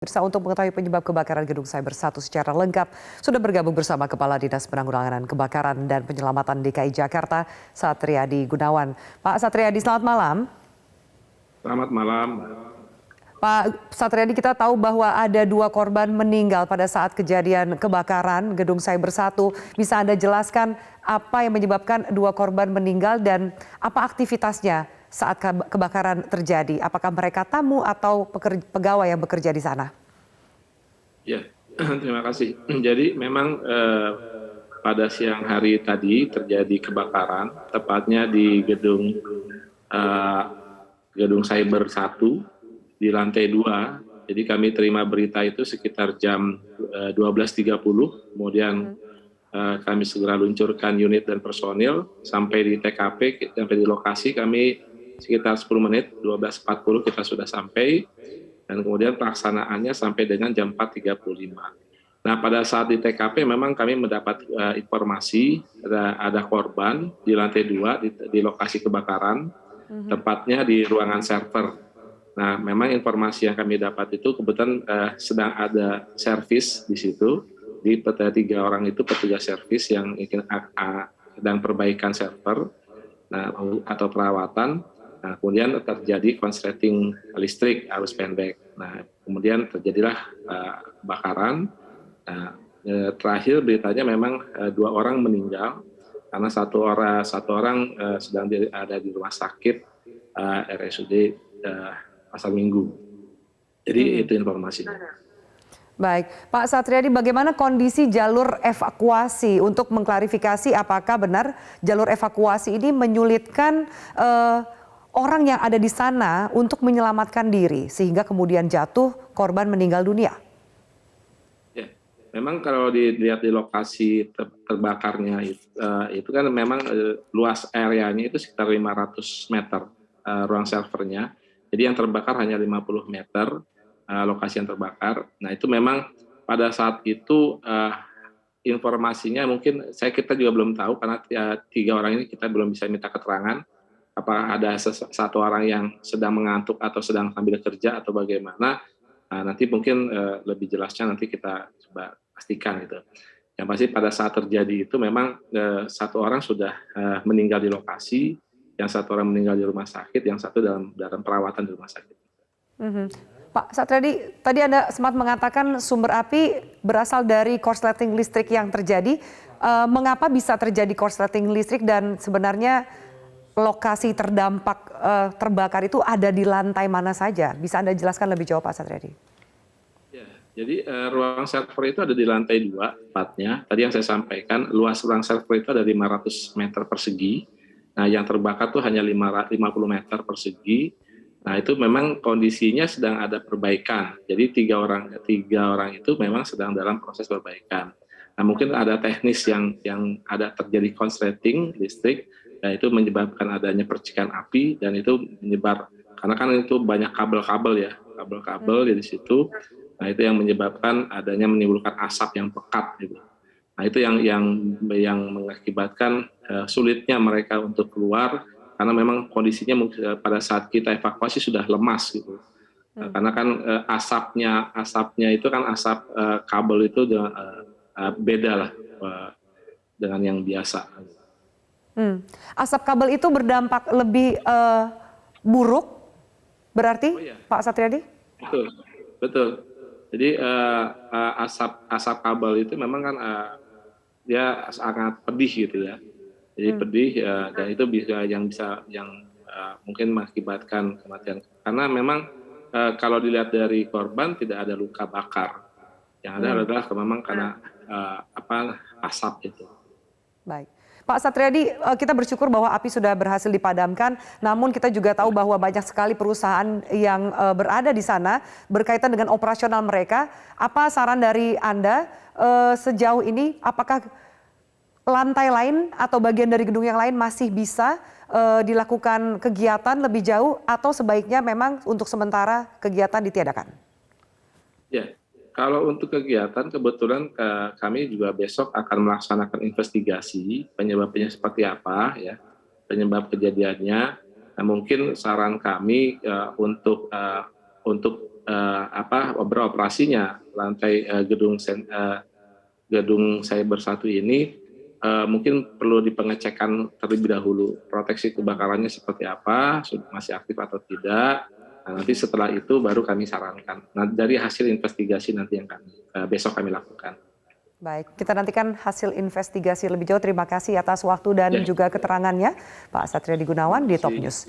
Pemirsa, untuk mengetahui penyebab kebakaran Gedung Cyber 1 secara lengkap, sudah bergabung bersama Kepala Dinas Penanggulangan Kebakaran dan Penyelamatan DKI Jakarta, Satriadi Gunawan. Pak Satriadi, selamat malam. Selamat malam. Pak Satriadi, kita tahu bahwa ada 2 korban meninggal pada saat kejadian kebakaran Gedung Cyber 1. Bisa Anda jelaskan apa yang menyebabkan 2 korban meninggal dan apa aktivitasnya saat kebakaran terjadi? Apakah mereka tamu atau pegawai yang bekerja di sana? Ya, terima kasih. Jadi memang pada siang hari tadi terjadi kebakaran, tepatnya di gedung Cyber 1 di lantai 2. Jadi kami terima berita itu sekitar jam 12.30, kemudian kami segera luncurkan unit dan personil sampai di TKP, sampai di lokasi kami sekitar 10 menit, 12.40 kita sudah sampai, dan kemudian pelaksanaannya sampai dengan jam 4.35. Nah, pada saat di TKP memang kami mendapat informasi ada korban di lantai 2 di lokasi kebakaran, tepatnya di ruangan server. Nah, memang informasi yang kami dapat itu kebetulan sedang ada servis di situ, di 3 orang itu petugas servis yang sedang perbaikan server atau perawatan. Nah, kemudian terjadi konsleting listrik arus pendek. Nah, kemudian terjadilah kebakaran. Nah, terakhir beritanya memang 2 orang meninggal karena satu orang sedang ada di rumah sakit RSUD Pasar Minggu. Jadi itu informasinya. Baik, Pak Satriadi, bagaimana kondisi jalur evakuasi untuk mengklarifikasi apakah benar jalur evakuasi ini menyulitkan orang yang ada di sana untuk menyelamatkan diri sehingga kemudian jatuh korban meninggal dunia? Ya, memang kalau dilihat di lokasi terbakarnya itu kan memang luas areanya itu sekitar 500 meter ruang servernya. Jadi yang terbakar hanya 50 meter lokasi yang terbakar. Nah, itu memang pada saat itu informasinya mungkin kita juga belum tahu karena 3 orang ini kita belum bisa minta keterangan. Apakah ada satu orang yang sedang mengantuk atau sedang sambil kerja atau bagaimana? Nanti mungkin lebih jelasnya nanti kita coba pastikan gitu. Yang pasti pada saat terjadi itu memang 1 orang sudah meninggal di lokasi, yang 1 orang meninggal di rumah sakit, yang 1 dalam perawatan di rumah sakit. Pak Satriadi, tadi Anda sempat mengatakan sumber api berasal dari korsleting listrik yang terjadi. Mengapa bisa terjadi korsleting listrik dan sebenarnya lokasi terdampak terbakar itu ada di lantai mana saja? Bisa Anda jelaskan lebih jauh, Pak Satriadi? Ya, jadi ruang server itu ada di lantai 2 tepatnya. Tadi yang saya sampaikan, luas ruang server itu ada 500 meter persegi. Nah, yang terbakar tuh hanya 50 meter persegi. Nah, itu memang kondisinya sedang ada perbaikan. Jadi 3 orang itu memang sedang dalam proses perbaikan. Nah, mungkin ada teknis yang ada terjadi konsleting listrik, dan itu menyebabkan adanya percikan api dan itu menyebar. Karena kan itu banyak kabel-kabel ya, kabel-kabel di situ. Nah, itu yang menyebabkan adanya menimbulkan asap yang pekat gitu. Nah, itu yang mengakibatkan sulitnya mereka untuk keluar. Karena memang kondisinya pada saat kita evakuasi sudah lemas gitu. Karena kan asapnya itu kan asap kabel itu beda lah dengan yang biasa. Asap kabel itu berdampak lebih buruk berarti, Pak Satriadi? Betul. Jadi asap kabel itu memang kan dia sangat pedih gitu ya. Jadi pedih dan itu yang mungkin mengakibatkan kematian. Karena memang kalau dilihat dari korban tidak ada luka bakar. Yang ada adalah memang karena asap itu. Baik. Pak Satriadi, kita bersyukur bahwa api sudah berhasil dipadamkan, namun kita juga tahu bahwa banyak sekali perusahaan yang berada di sana berkaitan dengan operasional mereka. Apa saran dari Anda sejauh ini, apakah lantai lain atau bagian dari gedung yang lain masih bisa dilakukan kegiatan lebih jauh atau sebaiknya memang untuk sementara kegiatan ditiadakan? Ya, kalau untuk kegiatan kebetulan kami juga besok akan melaksanakan investigasi penyebabnya seperti apa ya, penyebab kejadiannya. Nah, mungkin saran kami untuk beroperasinya lantai gedung Cyber 1 ini mungkin perlu dipengecekan terlebih dahulu proteksi kebakarannya seperti apa, masih aktif atau tidak. Nah, nanti setelah itu baru kami sarankan. Nah, dari hasil investigasi nanti yang besok kami lakukan. Baik, kita nantikan hasil investigasi lebih jauh. Terima kasih atas waktu dan juga keterangannya, Pak Satriadi Gunawan di Top News.